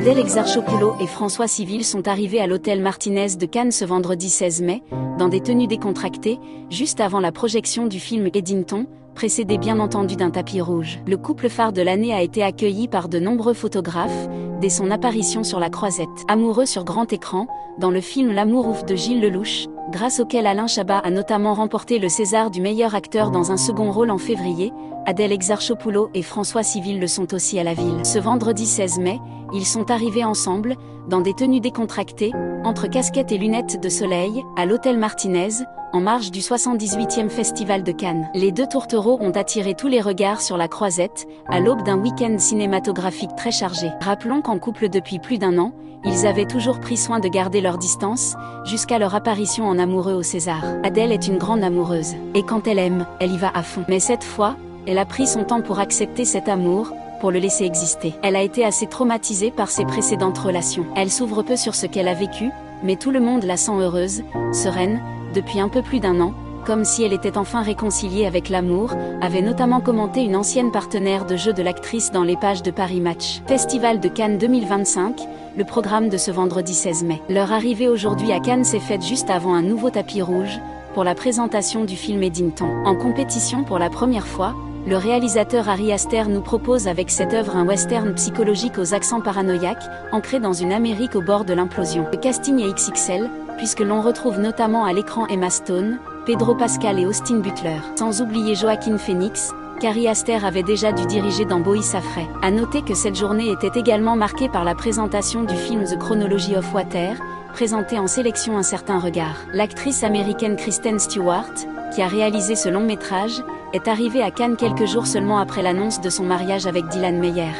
Adèle Exarchopoulos et François Civil sont arrivés à l'hôtel Martinez de Cannes ce vendredi 16 mai, dans des tenues décontractées, juste avant la projection du film Eddington, précédé bien entendu d'un tapis rouge. Le couple phare de l'année a été accueilli par de nombreux photographes, dès son apparition sur la croisette. Amoureux sur grand écran, dans le film L'amour ouf de Gilles Lellouche, grâce auquel Alain Chabat a notamment remporté le César du meilleur acteur dans un second rôle en février, Adèle Exarchopoulos et François Civil le sont aussi à la ville. Ce vendredi 16 mai, ils sont arrivés ensemble, dans des tenues décontractées, entre casquettes et lunettes de soleil, à l'hôtel Martinez, en marge du 78e Festival de Cannes. Les deux tourtereaux ont attiré tous les regards sur la croisette, à l'aube d'un week-end cinématographique très chargé. Rappelons qu'en couple depuis plus d'1 an, ils avaient toujours pris soin de garder leur distance, jusqu'à leur apparition en amoureux au César. Adèle est une grande amoureuse, et quand elle aime, elle y va à fond. Mais cette fois, elle a pris son temps pour accepter cet amour, pour le laisser exister. Elle a été assez traumatisée par ses précédentes relations. Elle s'ouvre peu sur ce qu'elle a vécu, mais tout le monde la sent heureuse, sereine, depuis un peu plus d'1 an, comme si elle était enfin réconciliée avec l'amour, avait notamment commenté une ancienne partenaire de jeu de l'actrice dans les pages de Paris Match. Festival de Cannes 2025, le programme de ce vendredi 16 mai. Leur arrivée aujourd'hui à Cannes s'est faite juste avant un nouveau tapis rouge, pour la présentation du film Eddington. En compétition pour la première fois, le réalisateur Ari Aster nous propose avec cette œuvre un western psychologique aux accents paranoïaques, ancré dans une Amérique au bord de l'implosion. Le casting est XXL, puisque l'on retrouve notamment à l'écran Emma Stone, Pedro Pascal et Austin Butler. Sans oublier Joaquin Phoenix, qu'Ari Aster avait déjà dû diriger dans Bowie Safray. À noter que cette journée était également marquée par la présentation du film The Chronology of Water, présenté en sélection Un certain regard. L'actrice américaine Kristen Stewart, qui a réalisé ce long métrage, est arrivée à Cannes quelques jours seulement après l'annonce de son mariage avec Dylan Meyer.